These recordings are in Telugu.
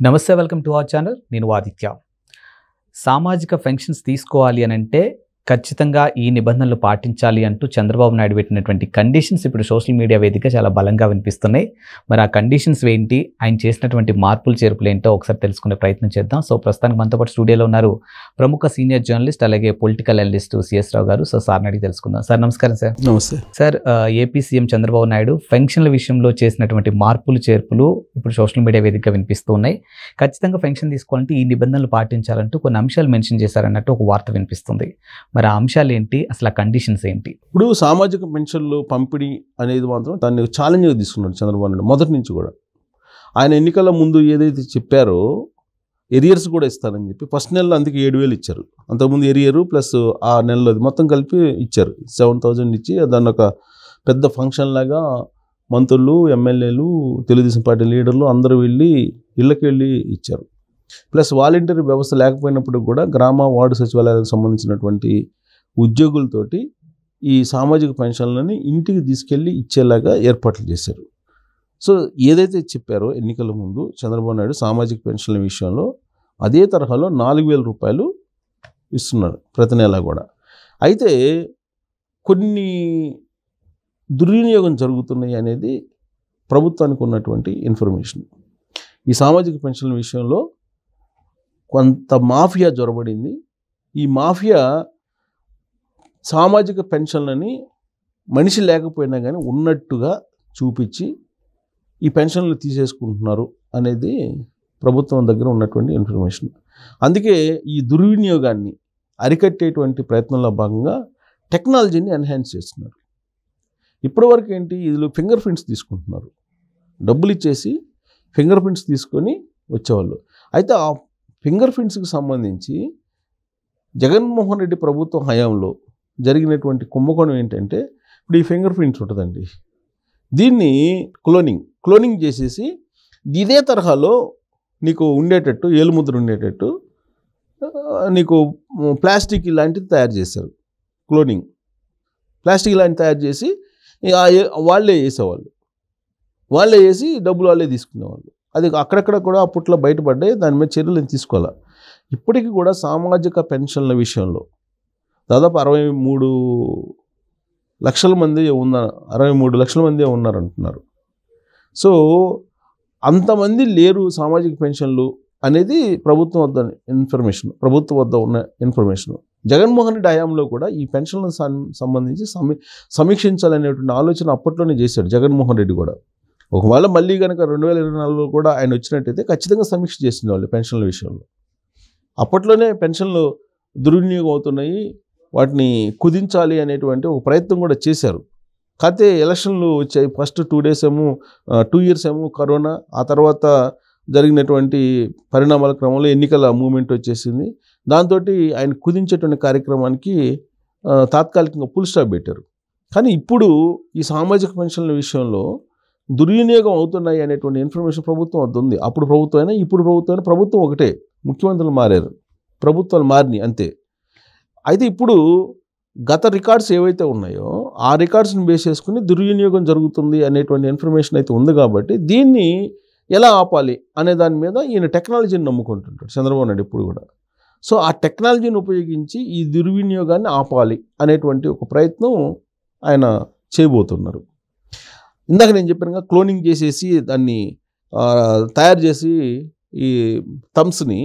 నమస్తే, వెల్కమ్ టు అవర్ ఛానల్. నేను ఆదిత్య. సామాజిక పెన్షన్స్ తీసుకోవాలి అని అంటే ఖచ్చితంగా ఈ నిబంధనలు పాటించాలి అంటూ చంద్రబాబు నాయుడు పెట్టినటువంటి కండిషన్స్ ఇప్పుడు సోషల్ మీడియా వేదిక చాలా బలంగా వినిపిస్తున్నాయి. మరి ఆ కండిషన్స్ ఏంటి, ఆయన చేసినటువంటి మార్పులు చేర్పులు ఏంటో ఒకసారి తెలుసుకునే ప్రయత్నం చేద్దాం. సో ప్రస్తుతానికి మనతో పాటు స్టూడియోలో ఉన్నారు ప్రముఖ సీనియర్ జర్నలిస్ట్ అలాగే పొలిటికల్ అనలిస్ట్ సిఎస్ రావు గారు. సో సార్ని అడిగి తెలుసుకుందాం. సార్ నమస్కారం. సార్ నమస్తే sir. AP CM Chandrababu Naidu పెన్షన్ల విషయంలో చేసినటువంటి మార్పులు చేర్పులు ఇప్పుడు సోషల్ మీడియా వేదిక వినిపిస్తూ ఉన్నాయి. ఖచ్చితంగా పెన్షన్ తీసుకోవాలంటే ఈ నిబంధనలు పాటించాలంటూ కొన్ని అంశాలు మెన్షన్ చేశారన్నట్టు ఒక వార్త వినిపిస్తుంది. మరి ఆ అంశాలు ఏంటి, అసలు ఆ కండిషన్స్ ఏంటి? ఇప్పుడు సామాజిక పెన్షన్లు పంపిణీ అనేది మాత్రం దాన్ని ఛాలెంజ్గా తీసుకున్నాడు చంద్రబాబు నాయుడు మొదటి నుంచి కూడా. ఆయన ఎన్నికల ముందు ఏదైతే చెప్పారో ఎరియర్స్ కూడా ఇస్తారని చెప్పి ఫస్ట్ నెలలో అందుకే 7,000 ఇచ్చారు. అంతకుముందు ఎరియరు ప్లస్ ఆ నెలలో మొత్తం కలిపి ఇచ్చారు 7,000 ఇచ్చి దాన్ని ఒక పెద్ద ఫంక్షన్ లాగా మంత్రులు, ఎమ్మెల్యేలు, తెలుగుదేశం పార్టీ లీడర్లు అందరూ వెళ్ళి ఇళ్ళకి వెళ్ళి ఇచ్చారు. ప్లస్ వాలంటీర్ వ్యవస్థ లేకపోయినప్పుడు కూడా గ్రామ వార్డు సచివాలయాలకు సంబంధించినటువంటి ఉద్యోగులతోటి ఈ సామాజిక పెన్షన్లని ఇంటికి తీసుకెళ్ళి ఇచ్చేలాగా ఏర్పాట్లు చేశారు. సో ఏదైతే చెప్పారో ఎన్నికల ముందు చంద్రబాబు నాయుడు సామాజిక పెన్షన్ల విషయంలో అదే తరహాలో 4,000 రూపాయలు ఇస్తున్నారు ప్రతి నెల కూడా. అయితే కొన్ని దుర్వినియోగం జరుగుతున్నాయి అనేది ప్రభుత్వానికి ఉన్నటువంటి ఇన్ఫర్మేషన్. ఈ సామాజిక పెన్షన్ల విషయంలో కొంత మాఫియా జొరబడింది. ఈ మాఫియా సామాజిక పెన్షన్లని మనిషి లేకపోయినా కానీ ఉన్నట్టుగా చూపించి ఈ పెన్షన్లు తీసేసుకుంటున్నారు అనేది ప్రభుత్వం దగ్గర ఉన్నటువంటి ఇన్ఫర్మేషన్. అందుకే ఈ దుర్వినియోగాన్ని అరికట్టేటువంటి ప్రయత్నంలో భాగంగా టెక్నాలజీని ఎన్హాన్స్ చేస్తున్నారు. ఇప్పటివరకు ఏంటి, ఇందులో ఫింగర్ ప్రింట్స్ తీసుకుంటున్నారు. డబ్బులు ఇచ్చేసి ఫింగర్ ప్రింట్స్ తీసుకొని వచ్చేవాళ్ళు. అయితే ఆ ఫింగర్ ప్రింట్స్కి సంబంధించి జగన్మోహన్ రెడ్డి ప్రభుత్వం హయాంలో జరిగినటువంటి కుంభకోణం ఏంటంటే, ఇప్పుడు ఈ ఫింగర్ ప్రింట్స్ ఉంటుందండి, దీన్ని క్లోనింగ్ చేసేసి ఇదే తరహాలో నీకు ఉండేటట్టు ఏలుముద్ర ఉండేటట్టు నీకు ప్లాస్టిక్ ఇలాంటిది తయారు చేశారు. ప్లాస్టిక్ ఇలాంటివి తయారు చేసి వాళ్ళే వేసేవాళ్ళు, వాళ్ళే వేసి డబ్బులు వాళ్ళే తీసుకునేవాళ్ళు. అది అక్కడక్కడ కూడా అప్పట్లో బయటపడ్డాయి. దాని మీద చర్యలు తీసుకోవాలి. ఇప్పటికీ కూడా సామాజిక పెన్షన్ల విషయంలో దాదాపు 63 లక్షల మంది 63 లక్షల మంది ఉన్నారంటున్నారు. సో అంతమంది లేరు సామాజిక పెన్షన్లు అనేది ప్రభుత్వం వద్ద ఉన్న ఇన్ఫర్మేషన్. జగన్మోహన్ రెడ్డి హయాంలో కూడా ఈ పెన్షన్లకు సంబంధించి సమీక్షించాలనేటువంటి ఆలోచన అప్పట్లోనే చేశాడు జగన్మోహన్ రెడ్డి కూడా. ఒకవేళ మళ్ళీ కనుక 2024లో కూడా ఆయన వచ్చినట్టయితే ఖచ్చితంగా సమీక్ష చేసింది వాళ్ళు పెన్షన్ల విషయంలో. అప్పట్లోనే పెన్షన్లు దుర్వినియోగం అవుతున్నాయి, వాటిని కుదించాలి అనేటువంటి ఒక ప్రయత్నం కూడా చేశారు. కాకపోతే ఎలక్షన్లు వచ్చాయి. ఫస్ట్ 2 ఇయర్స్ ఏమో కరోనా, ఆ తర్వాత జరిగినటువంటి పరిణామాల క్రమంలో ఎన్నికల మూమెంట్ వచ్చేసింది. దాంతో ఆయన కుదించేటువంటి కార్యక్రమానికి తాత్కాలికంగా ఫుల్ స్టాప్ పెట్టారు. కానీ ఇప్పుడు ఈ సామాజిక పెన్షన్ల విషయంలో దుర్వినియోగం అవుతున్నాయి అనేటువంటి ఇన్ఫర్మేషన్ ప్రభుత్వం వద్ద ఉంది. అప్పుడు ప్రభుత్వం అయినా ఇప్పుడు ప్రభుత్వం ఒకటే, ముఖ్యమంత్రులు మారారు, ప్రభుత్వాలు మారినాయి అంతే. అయితే ఇప్పుడు గత రికార్డ్స్ ఏవైతే ఉన్నాయో ఆ రికార్డ్స్ని బేస్ చేసుకుని దుర్వినియోగం జరుగుతుంది అనేటువంటి ఇన్ఫర్మేషన్ అయితే ఉంది. కాబట్టి దీన్ని ఎలా ఆపాలి అనే దాని మీద ఈయన టెక్నాలజీని నమ్ముకుంటుంటాడు చంద్రబాబు నాయుడు ఇప్పుడు కూడా. సో ఆ టెక్నాలజీని ఉపయోగించి ఈ దుర్వినియోగాన్ని ఆపాలి అనేటువంటి ఒక ప్రయత్నం ఆయన చేయబోతున్నారు. ఇందాక నేను చెప్పినగా క్లోనింగ్ చేసేసి దాన్ని తయారు చేసి ఈ థమ్స్ని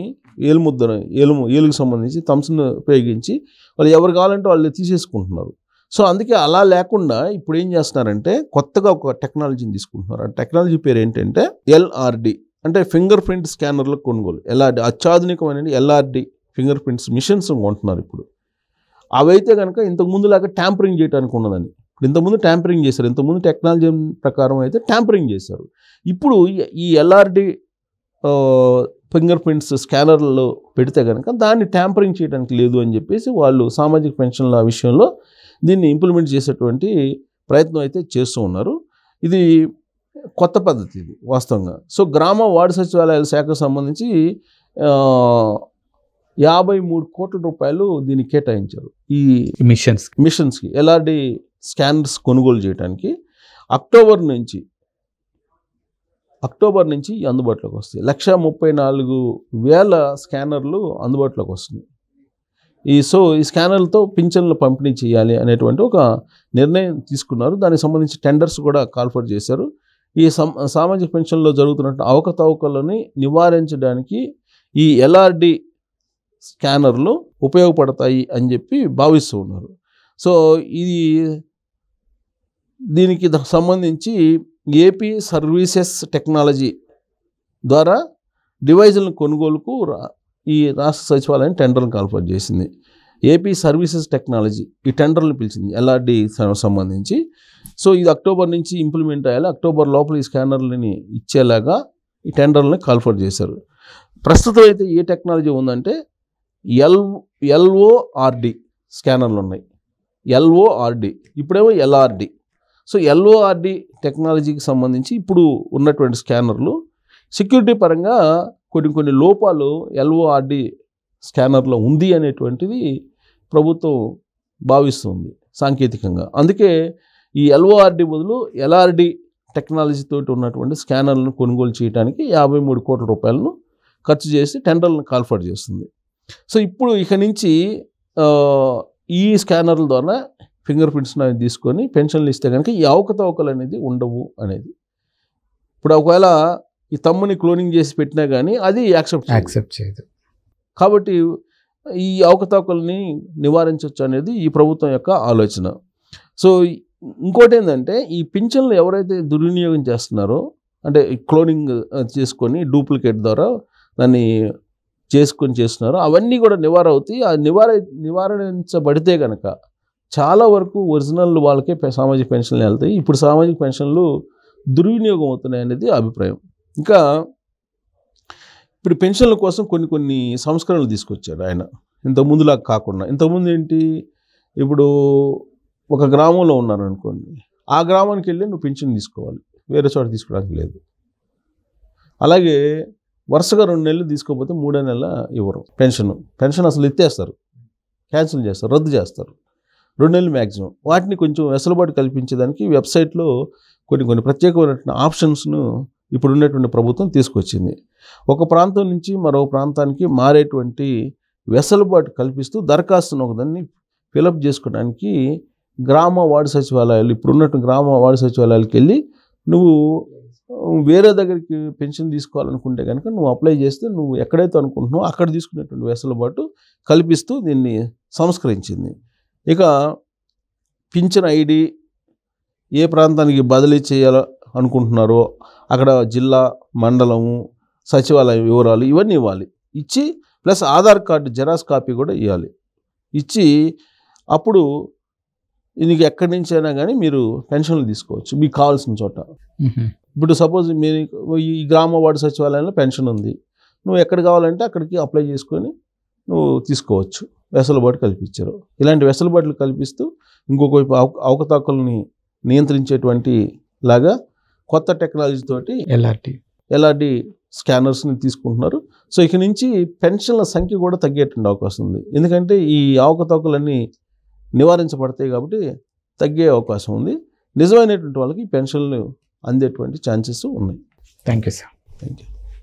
ఏలుగు సంబంధించి థమ్స్ని ఉపయోగించి వాళ్ళు ఎవరు కావాలంటే వాళ్ళు తీసేసుకుంటున్నారు. సో అందుకే అలా లేకుండా ఇప్పుడు ఏం చేస్తున్నారంటే కొత్తగా ఒక టెక్నాలజీని తీసుకుంటున్నారు. ఆ టెక్నాలజీ పేరు ఏంటంటే LRD, అంటే ఫింగర్ ప్రింట్ స్కానర్ల కొనుగోలు. LRD అత్యాధునికమైన LRD finger prints machines కొంటున్నారు ఇప్పుడు. అవైతే కనుక ఇంతకుముందులాగా ట్యాంపరింగ్ చేయడానికి ఉన్నదని. ఇంతకుముందు ట్యాంపరింగ్ చేశారు, ఇంతకుముందు టెక్నాలజీ ప్రకారం అయితే ట్యాంపరింగ్ చేశారు. ఇప్పుడు ఈ LRD ఫింగర్ ప్రింట్స్ స్కానర్లలో పెడితే కనుక దాన్ని ట్యాంపరింగ్ చేయడానికి లేదు అని చెప్పేసి వాళ్ళు సామాజిక పెన్షన్ల విషయంలో దీన్ని ఇంప్లిమెంట్ చేసేటువంటి ప్రయత్నం అయితే చేస్తూ ఉన్నారు. ఇది కొత్త పద్ధతి ఇది వాస్తవంగా. సో గ్రామ వార్డు సచివాలయాల శాఖకు సంబంధించి 53 కోట్ల రూపాయలు దీనికి కేటాయించారు ఈ మిషన్స్కి LRD స్కానర్స్ కొనుగోలు చేయడానికి. అక్టోబర్ నుంచి అక్టోబర్ నుంచి అందుబాటులోకి వస్తాయి. 1,34,000 స్కానర్లు అందుబాటులోకి వస్తున్నాయి. ఈ స్కానర్లతో పింఛన్లు పంపిణీ చేయాలి అనేటువంటి ఒక నిర్ణయం తీసుకున్నారు. దానికి సంబంధించి టెండర్స్ కూడా కాల్ఫర్ చేశారు. ఈ సామాజిక పెన్షన్లో జరుగుతున్న అవకతవకలని నివారించడానికి ఈ ఎల్ఆర్డి స్కానర్లు ఉపయోగపడతాయి అని చెప్పి భావిస్తూ ఉన్నారు. సో దీనికి సంబంధించి ఏపీ సర్వీసెస్ టెక్నాలజీ ద్వారా డివైజుల కొనుగోలుకు ఈ రాష్ట్ర సచివాలయం టెండర్లను కాల్ఫర్ చేసింది. ఏపీ సర్వీసెస్ టెక్నాలజీ ఈ టెండర్లను పిలిచింది ఎల్ఆర్డి సంబంధించి. సో ఇది అక్టోబర్ నుంచి ఇంప్లిమెంట్ అయ్యాలి. అక్టోబర్ లోపల ఈ స్కానర్లని ఇచ్చేలాగా ఈ టెండర్లని కాల్ఫర్ చేశారు. ప్రస్తుతం అయితే ఏ టెక్నాలజీ ఉందంటే ఎల్ఓఆర్డి స్కానర్లు ఉన్నాయి. ఎల్ఓఆర్డి ఇప్పుడేమో ఎల్ఆర్డి. సో ఎల్ఓఆర్డి టెక్నాలజీకి సంబంధించి ఇప్పుడు ఉన్నటువంటి స్కానర్లు సెక్యూరిటీ పరంగా కొన్ని లోపాలు ఎల్ఓఆర్డి స్కానర్లో ఉంది అనేటువంటిది ప్రభుత్వం భావిస్తుంది సాంకేతికంగా. అందుకే ఈ ఎల్ఓఆర్డి బదులు ఎల్ఆర్డి టెక్నాలజీతో ఉన్నటువంటి స్కానర్లను కొనుగోలు చేయడానికి 53 కోట్ల రూపాయలను ఖర్చు చేసి టెండర్లను కాల్ఫర్ చేస్తుంది. సో ఇప్పుడు ఇక నుంచి ఈ స్కానర్ల ద్వారా ఫింగర్ ప్రింట్స్ అనేది తీసుకొని పెన్షన్లు ఇస్తే కనుక ఈ అవకతవకలు అనేది ఉండవు అనేది. ఇప్పుడు ఒకవేళ ఈ తమ్ముని క్లోనింగ్ చేసి పెట్టినా కానీ అది యాక్సెప్ట్ చేయదు. కాబట్టి ఈ అవకతవకల్ని నివారించవచ్చు అనేది ఈ ప్రభుత్వం యొక్క ఆలోచన. సో ఇంకోటి ఏంటంటే ఈ పింఛన్లు ఎవరైతే దుర్వినియోగం చేస్తున్నారో అంటే క్లోనింగ్ చేసుకొని డూప్లికేట్ ద్వారా దాన్ని చేస్తున్నారో అవన్నీ కూడా అవుతాయి. ఆ నివారించబడితే కనుక చాలా వరకు ఒరిజినల్ వాళ్ళకే సామాజిక పెన్షన్లు వెళ్తాయి. ఇప్పుడు సామాజిక పెన్షన్లు దుర్వినియోగం అవుతున్నాయి అనేది అభిప్రాయం. ఇంకా ఇప్పుడు పెన్షన్ల కోసం కొన్ని సంస్కరణలు తీసుకొచ్చారు ఆయన. ఇంతకుముందులా కాకుండా, ఇంతకుముందు ఏంటి, ఇప్పుడు ఒక గ్రామంలో ఉన్నారు అనుకోండి, ఆ గ్రామానికి వెళ్ళి నువ్వు పెన్షన్ తీసుకోవాలి, వేరే చోట తీసుకోవడానికి లేదు. అలాగే వరుసగా 2 నెలలు తీసుకోకపోతే 3వ నెల ఇవ్వరు పెన్షన్ అసలు ఎత్తేస్తారు, క్యాన్సిల్ చేస్తారు, రద్దు చేస్తారు. 2 నెలలు మ్యాక్సిమం. వాటిని కొంచెం వెసులుబాటు కల్పించేదానికి వెబ్సైట్లో కొన్ని ప్రత్యేకమైన ఆప్షన్స్ను ఇప్పుడు ఉన్నటువంటి ప్రభుత్వం తీసుకొచ్చింది. ఒక ప్రాంతం నుంచి మరో ప్రాంతానికి మారేటువంటి వెసులుబాటు కల్పిస్తూ దరఖాస్తును ఒకదాన్ని ఫిలప్ చేసుకోవడానికి గ్రామ వార్డు సచివాలయాలు, ఇప్పుడు ఉన్నటువంటి గ్రామ వార్డు సచివాలయాలకు వెళ్ళి నువ్వు వేరే దగ్గరికి పెన్షన్ తీసుకోవాలనుకుంటే కనుక నువ్వు అప్లై చేస్తే నువ్వు ఎక్కడైతే అనుకుంటున్నావో అక్కడ తీసుకునేటువంటి వెసులుబాటు కల్పిస్తూ దీన్ని సంస్కరించింది. ఇక పింఛన్ ఐడి ఏ ప్రాంతానికి బదిలీ చేయాలో అనుకుంటున్నారో అక్కడ జిల్లా, మండలము, సచివాలయం వివరాలు ఇవన్నీ ఇవ్వాలి. ఇచ్చి plus Aadhaar card xerox copy కూడా ఇవ్వాలి. ఇచ్చి అప్పుడు దీనికి ఎక్కడి నుంచి అయినా కానీ మీరు పెన్షన్లు తీసుకోవచ్చు మీకు కావాల్సిన చోట. ఇప్పుడు సపోజ్ మీరు ఈ గ్రామ వార్డు సచివాలయంలో పెన్షన్ ఉంది, నువ్వు ఎక్కడ కావాలంటే అక్కడికి అప్లై చేసుకొని నువ్వు తీసుకోవచ్చు. వెసులుబాటు కల్పించారు. ఇలాంటి వెసులుబాట్లు కల్పిస్తూ ఇంకొక వైపు అవకతవకల్ని నియంత్రించేటువంటి లాగా కొత్త టెక్నాలజీ తోటి ఎల్ఆర్డి స్కానర్స్ని తీసుకుంటున్నారు. సో ఇక నుంచి పెన్షన్ల సంఖ్య కూడా తగ్గేటువంటి అవకాశం ఉంది. ఎందుకంటే ఈ అవకతవకలన్నీ నివారించబడతాయి కాబట్టి తగ్గే అవకాశం ఉంది. నిజమైనటువంటి వాళ్ళకి పెన్షన్లు అందేటువంటి ఛాన్సెస్ ఉన్నాయి. Thank you sir. Thank you.